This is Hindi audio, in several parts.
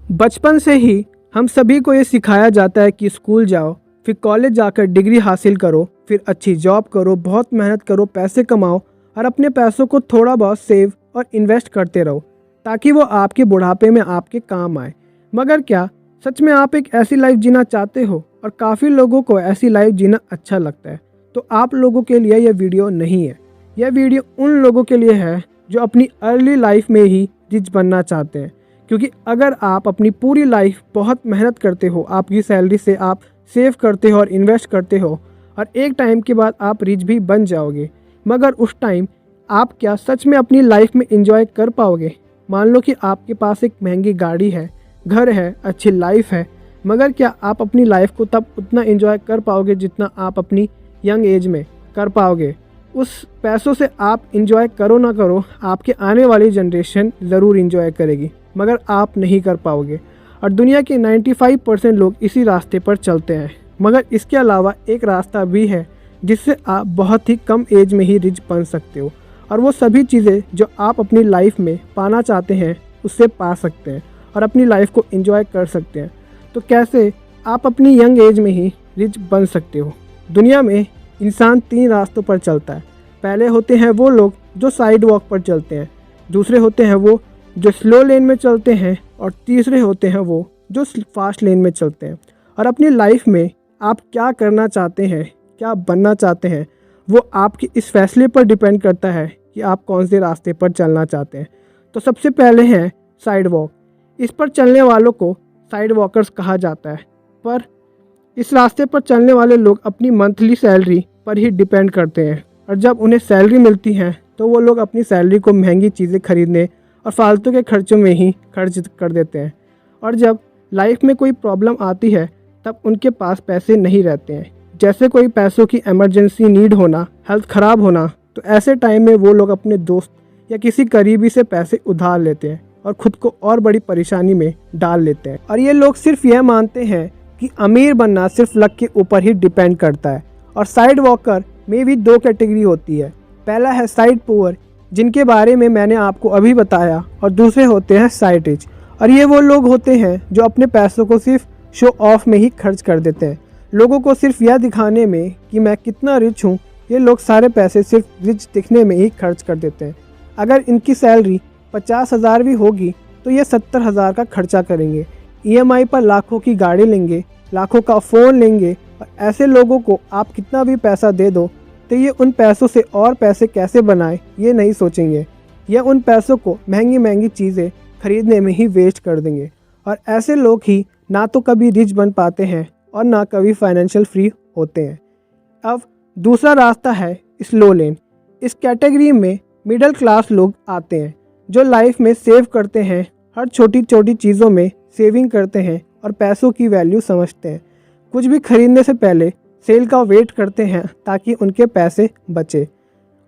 बचपन से ही हम सभी को ये सिखाया जाता है कि स्कूल जाओ, फिर कॉलेज जाकर डिग्री हासिल करो, फिर अच्छी जॉब करो, बहुत मेहनत करो, पैसे कमाओ और अपने पैसों को थोड़ा बहुत सेव और इन्वेस्ट करते रहो ताकि वो आपके बुढ़ापे में आपके काम आए। मगर क्या सच में आप एक ऐसी लाइफ जीना चाहते हो? और काफ़ी लोगों को ऐसी लाइफ जीना अच्छा लगता है। तो आप लोगों के लिए यह वीडियो नहीं है। यह वीडियो उन लोगों के लिए है जो अपनी अर्ली लाइफ में ही रिच बनना चाहते हैं। क्योंकि अगर आप अपनी पूरी लाइफ बहुत मेहनत करते हो, आपकी सैलरी से आप सेव करते हो और इन्वेस्ट करते हो और एक टाइम के बाद आप रिच भी बन जाओगे, मगर उस टाइम आप क्या सच में अपनी लाइफ में एंजॉय कर पाओगे? मान लो कि आपके पास एक महंगी गाड़ी है, घर है, अच्छी लाइफ है, मगर क्या आप अपनी लाइफ को तब उतना एंजॉय कर पाओगे जितना आप अपनी यंग एज में कर पाओगे? उस पैसों से आप एंजॉय करो ना करो, आपके आने वाली जनरेशन ज़रूर एंजॉय करेगी, मगर आप नहीं कर पाओगे। और दुनिया के 95% लोग इसी रास्ते पर चलते हैं। मगर इसके अलावा एक रास्ता भी है जिससे आप बहुत ही कम एज में ही रिच बन सकते हो और वो सभी चीज़ें जो आप अपनी लाइफ में पाना चाहते हैं उससे पा सकते हैं और अपनी लाइफ को एंजॉय कर सकते हैं। तो कैसे आप अपनी यंग एज में ही रिच बन सकते हो? दुनिया में इंसान 3 रास्तों पर चलता है। पहले होते हैं वो लोग जो साइड वॉक पर चलते हैं, दूसरे होते हैं वो जो स्लो लेन में चलते हैं और तीसरे होते हैं वो जो फास्ट लेन में चलते हैं। और अपनी लाइफ में आप क्या करना चाहते हैं, क्या बनना चाहते हैं, वो आपके इस फैसले पर डिपेंड करता है कि आप कौन से रास्ते पर चलना चाहते हैं। तो सबसे पहले है साइड वॉक। इस पर चलने वालों को साइड वॉकर्स कहा जाता है। पर इस रास्ते पर चलने वाले लोग अपनी मंथली सैलरी पर ही डिपेंड करते हैं और जब उन्हें सैलरी मिलती है तो वो लोग अपनी सैलरी को महंगी चीज़ें खरीदने और फालतू के खर्चों में ही खर्च कर देते हैं। और जब लाइफ में कोई प्रॉब्लम आती है तब उनके पास पैसे नहीं रहते हैं, जैसे कोई पैसों की इमरजेंसी नीड होना, हेल्थ ख़राब होना, तो ऐसे टाइम में वो लोग अपने दोस्त या किसी करीबी से पैसे उधार लेते हैं और ख़ुद को और बड़ी परेशानी में डाल लेते हैं। और ये लोग सिर्फ यह मानते हैं कि अमीर बनना सिर्फ लक के ऊपर ही डिपेंड करता है। और साइड वॉकर में भी 2 कैटेगरी होती है। पहला है साइड पुअर, जिनके बारे में मैंने आपको अभी बताया, और दूसरे होते हैं साइड रिच। और ये वो लोग होते हैं जो अपने पैसों को सिर्फ शो ऑफ में ही खर्च कर देते हैं, लोगों को सिर्फ यह दिखाने में कि मैं कितना रिच हूँ। ये लोग सारे पैसे सिर्फ रिच दिखने में ही खर्च कर देते हैं। अगर इनकी सैलरी 50,000 भी होगी तो ये 70,000 का खर्चा करेंगे, EMI पर लाखों की गाड़ी लेंगे, लाखों का फ़ोन लेंगे। और ऐसे लोगों को आप कितना भी पैसा दे दो तो ये उन पैसों से और पैसे कैसे बनाए ये नहीं सोचेंगे। ये उन पैसों को महंगी महंगी चीज़ें खरीदने में ही वेस्ट कर देंगे। और ऐसे लोग ही ना तो कभी रिच बन पाते हैं और ना कभी फाइनेंशियल फ्री होते हैं। अब दूसरा रास्ता है स्लो लेन। इस कैटेगरी में मिडिल क्लास लोग आते हैं जो लाइफ में सेव करते हैं, हर छोटी छोटी चीज़ों में सेविंग करते हैं और पैसों की वैल्यू समझते हैं। कुछ भी खरीदने से पहले सेल का वेट करते हैं ताकि उनके पैसे बचे।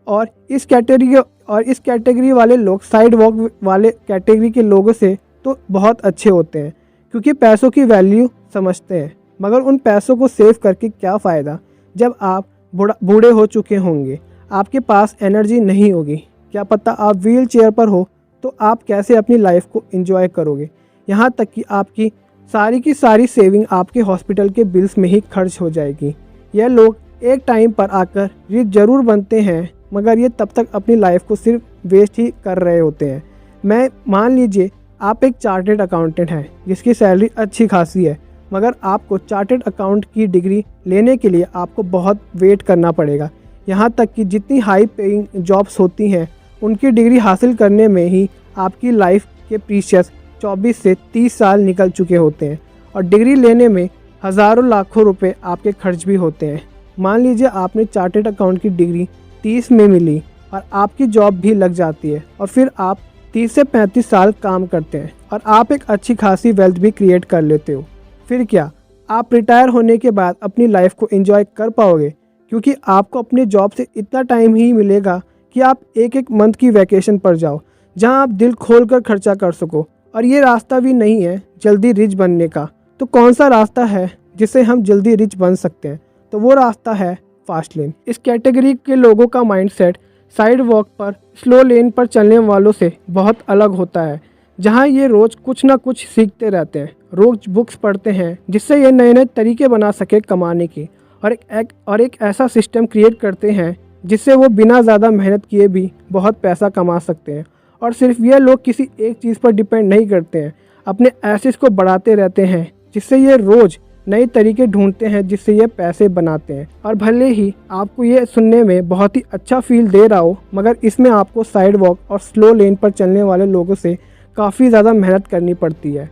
और इस कैटेगरी वाले लोग साइड वॉक वाले कैटेगरी के लोगों से तो बहुत अच्छे होते हैं क्योंकि पैसों की वैल्यू समझते हैं। मगर उन पैसों को सेव करके क्या फ़ायदा जब आप बूढ़े हो चुके होंगे, आपके पास एनर्जी नहीं होगी, क्या पता आप व्हील चेयर पर हो, तो आप कैसे अपनी लाइफ को एंजॉय करोगे? यहाँ तक कि आपकी सारी सेविंग आपके हॉस्पिटल के बिल्स में ही खर्च हो जाएगी। यह लोग एक टाइम पर आकर रिच ज़रूर बनते हैं, मगर ये तब तक अपनी लाइफ को सिर्फ वेस्ट ही कर रहे होते हैं। मान लीजिए आप एक चार्टेड अकाउंटेंट हैं जिसकी सैलरी अच्छी खासी है, मगर आपको चार्टेड अकाउंट की डिग्री लेने के लिए आपको बहुत वेट करना पड़ेगा। यहाँ तक कि जितनी हाई पेइंग जॉब्स होती हैं उनकी डिग्री हासिल करने में ही आपकी लाइफ के प्रीशियस 24 से 30 साल निकल चुके होते हैं और डिग्री लेने में हज़ारों लाखों रुपए आपके खर्च भी होते हैं। मान लीजिए आपने चार्टेड अकाउंट की डिग्री 30 में मिली और आपकी जॉब भी लग जाती है और फिर आप 30 से 35 साल काम करते हैं और आप एक अच्छी खासी वेल्थ भी क्रिएट कर लेते हो। फिर क्या आप रिटायर होने के बाद अपनी लाइफ को एंजॉय कर पाओगे? क्योंकि आपको अपने जॉब से इतना टाइम ही मिलेगा कि आप एक मंथ की वैकेशन पर जाओ जहां आप दिल खोल कर खर्चा कर सको। और ये रास्ता भी नहीं है जल्दी रिच बनने का। तो कौन सा रास्ता है जिससे हम जल्दी रिच बन सकते हैं? तो वो रास्ता है फास्ट लेन। इस कैटेगरी के लोगों का माइंडसेट साइड वॉक पर स्लो लेन पर चलने वालों से बहुत अलग होता है। जहाँ ये रोज़ कुछ ना कुछ सीखते रहते हैं, रोज़ बुक्स पढ़ते हैं जिससे ये नए नए तरीके बना सके कमाने की, और एक ऐसा सिस्टम क्रिएट करते हैं जिससे वो बिना ज़्यादा मेहनत किए भी बहुत पैसा कमा सकते हैं। और सिर्फ ये लोग किसी एक चीज़ पर डिपेंड नहीं करते हैं, अपने एसेट्स को बढ़ाते रहते हैं जिससे ये रोज़ नए तरीके ढूंढते हैं जिससे ये पैसे बनाते हैं। और भले ही आपको ये सुनने में बहुत ही अच्छा फील दे रहा हो, मगर इसमें आपको साइड वॉक और स्लो लेन पर चलने वाले लोगों से काफ़ी ज़्यादा मेहनत करनी पड़ती है।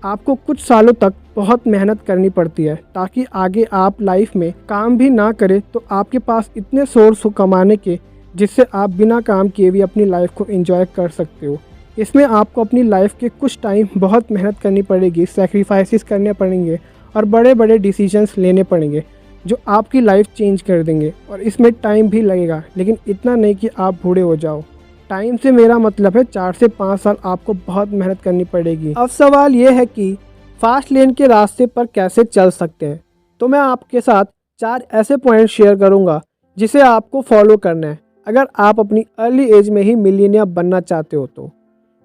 आपको कुछ सालों तक बहुत मेहनत करनी पड़ती है ताकि आगे आप लाइफ में काम भी ना करें तो आपके पास इतने सोर्स हो कमाने के जिससे आप बिना काम किए भी अपनी लाइफ को एंजॉय कर सकते हो। इसमें आपको अपनी लाइफ के कुछ टाइम बहुत मेहनत करनी पड़ेगी, सेक्रीफाइसेस करने पड़ेंगे और बड़े बड़े डिसीजंस लेने पड़ेंगे जो आपकी लाइफ चेंज कर देंगे। और इसमें टाइम भी लगेगा, लेकिन इतना नहीं कि आप बूढ़े हो जाओ। टाइम से मेरा मतलब है 4 से 5 साल आपको बहुत मेहनत करनी पड़ेगी। अब सवाल ये है कि फास्ट लेन के रास्ते पर कैसे चल सकते हैं। तो मैं आपके साथ 4 ऐसे पॉइंट शेयर करूंगा जिसे आपको फॉलो करना है अगर आप अपनी अर्ली एज में ही मिलियनियर बनना चाहते हो। तो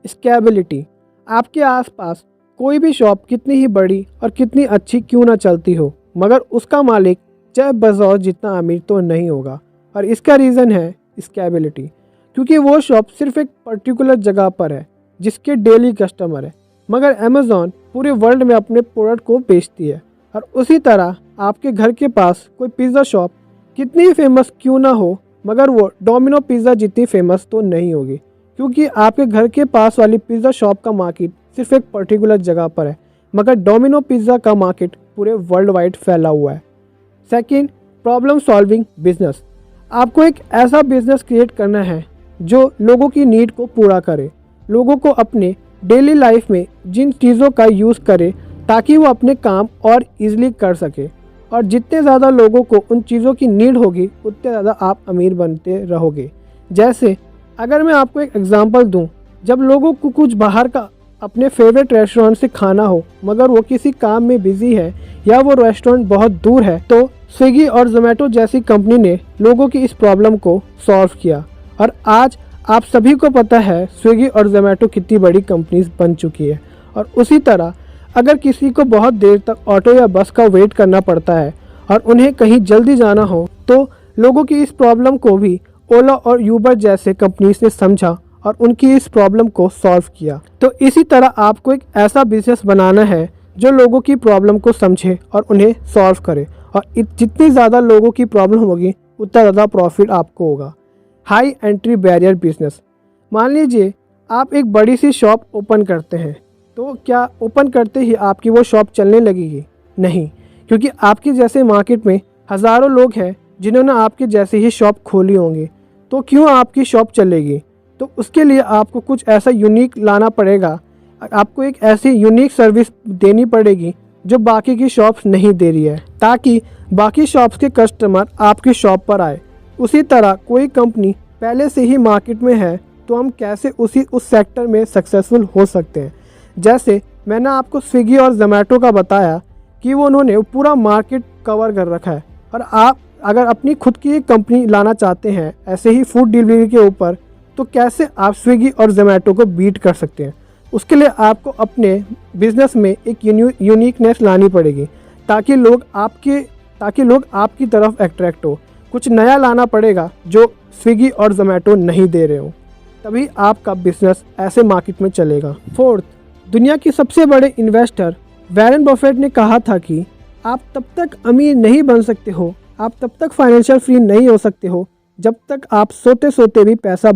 स्केलेबिलिटी, आपके आसपास कोई भी शॉप कितनी ही बड़ी और कितनी अच्छी क्यों ना चलती हो, मगर उसका मालिक जेफ बेज़ोस जितना अमीर तो नहीं होगा। और इसका रीज़न है स्केलेबिलिटी, क्योंकि वो शॉप सिर्फ एक पर्टिकुलर जगह पर है जिसके डेली कस्टमर है, मगर अमेज़ॉन पूरे वर्ल्ड में अपने प्रोडक्ट को बेचती है। और उसी तरह आपके घर के पास कोई पिज़्ज़ा शॉप कितनी ही फेमस क्यों ना हो, मगर वो डोमिनो पिज़्ज़ा जितनी फेमस तो नहीं होगी, क्योंकि आपके घर के पास वाली पिज़्ज़ा शॉप का मार्केट सिर्फ एक पर्टिकुलर जगह पर है, मगर डोमिनो पिज़्ज़ा का मार्केट पूरे वर्ल्ड वाइड फैला हुआ है। Second, problem solving business. आपको एक ऐसा बिजनेस क्रिएट करना है जो लोगों की नीड को पूरा करे, लोगों को अपने डेली लाइफ में जिन चीज़ों का यूज़ करे ताकि वो अपने काम और इजीली कर सके। और जितने ज़्यादा लोगों को उन चीज़ों की नीड होगी उतने ज़्यादा आप अमीर बनते रहोगे। जैसे अगर मैं आपको एक एग्जांपल दूं, जब लोगों को कुछ बाहर का अपने फेवरेट रेस्टोरेंट से खाना हो मगर वो किसी काम में बिजी है या वो रेस्टोरेंट बहुत दूर है, तो स्विगी और जोमेटो जैसी कंपनी ने लोगों की इस प्रॉब्लम को सॉल्व किया। और आज आप सभी को पता है स्विगी और जोमेटो कितनी बड़ी कंपनीज बन चुकी है। और उसी तरह अगर किसी को बहुत देर तक ऑटो या बस का वेट करना पड़ता है और उन्हें कहीं जल्दी जाना हो, तो लोगों की इस प्रॉब्लम को भी ओला और यूबर जैसे कंपनीज ने समझा और उनकी इस प्रॉब्लम को सॉल्व किया। तो इसी तरह आपको एक ऐसा बिजनेस बनाना है जो लोगों की प्रॉब्लम को समझे और उन्हें सॉल्व करे। और जितनी ज़्यादा लोगों की प्रॉब्लम होगी उतना ज़्यादा प्रॉफिट आपको होगा। High entry barrier business. मान लीजिए आप एक बड़ी सी शॉप ओपन करते हैं, तो क्या ओपन करते ही आपकी वो शॉप चलने लगेगी? नहीं, क्योंकि आपके जैसे मार्केट में हज़ारों लोग हैं जिन्होंने आपके जैसे ही शॉप खोली होंगी। तो क्यों आपकी शॉप चलेगी? तो उसके लिए आपको कुछ ऐसा यूनिक लाना पड़ेगा, आपको एक ऐसी यूनिक सर्विस देनी पड़ेगी जो बाकी की शॉप्स नहीं दे रही है, ताकि बाकी शॉप्स के कस्टमर आपकी शॉप पर आए। उसी तरह कोई कंपनी पहले से ही मार्केट में है तो हम कैसे उस सेक्टर में सक्सेसफुल हो सकते हैं। जैसे मैंने आपको स्विगी और जोमेटो का बताया कि वो उन्होंने पूरा मार्केट कवर कर रखा है। और आप अगर अपनी खुद की कंपनी लाना चाहते हैं ऐसे ही फूड डिलीवरी के ऊपर, तो कैसे आप स्विगी और जोमेटो को बीट कर सकते हैं? उसके लिए आपको अपने बिजनेस में एक यूनिकनेस लानी पड़ेगी ताकि लोग आपकी तरफ अट्रैक्ट हो। कुछ नया लाना पड़ेगा जो स्विगी और जोमेटो नहीं दे रहे हो, तभी आपका बिजनेस ऐसे मार्केट में चलेगा। फोर्थ, दुनिया के सबसे बड़े इन्वेस्टर वॉरेन बफेट ने कहा था कि आप तब तक अमीर नहीं बन सकते हो, आप तब तक फाइनेंशियल फ्री नहीं हो सकते हो जब तक आप सोते सोते भी पैसा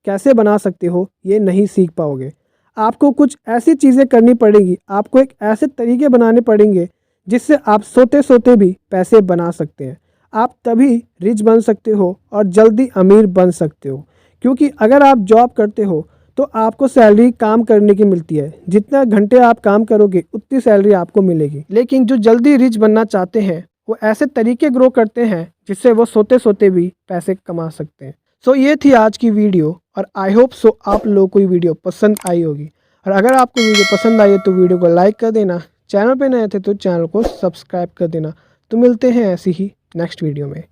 कैसे बना सकते हो ये नहीं सीख पाओगे। आपको कुछ ऐसी चीज़ें करनी पड़ेगी, आपको एक ऐसे तरीके बनाने पड़ेंगे जिससे आप सोते सोते भी पैसे बना सकते हैं। आप तभी रिच बन सकते हो और जल्दी अमीर बन सकते हो, क्योंकि अगर आप जॉब करते हो तो आपको सैलरी काम करने की मिलती है, जितना घंटे आप काम करोगे उतनी सैलरी आपको मिलेगी। लेकिन जो जल्दी रिच बनना चाहते हैं वो ऐसे तरीके ग्रो करते हैं जिससे वो सोते सोते भी पैसे कमा सकते हैं। सो ये थी आज की वीडियो और आई होप सो आप लोगों को ये वीडियो पसंद आई होगी। और अगर आपको वीडियो पसंद आई है तो वीडियो को लाइक कर देना, चैनल पे नए थे तो चैनल को सब्सक्राइब कर देना। तो मिलते हैं ऐसी ही नेक्स्ट वीडियो में।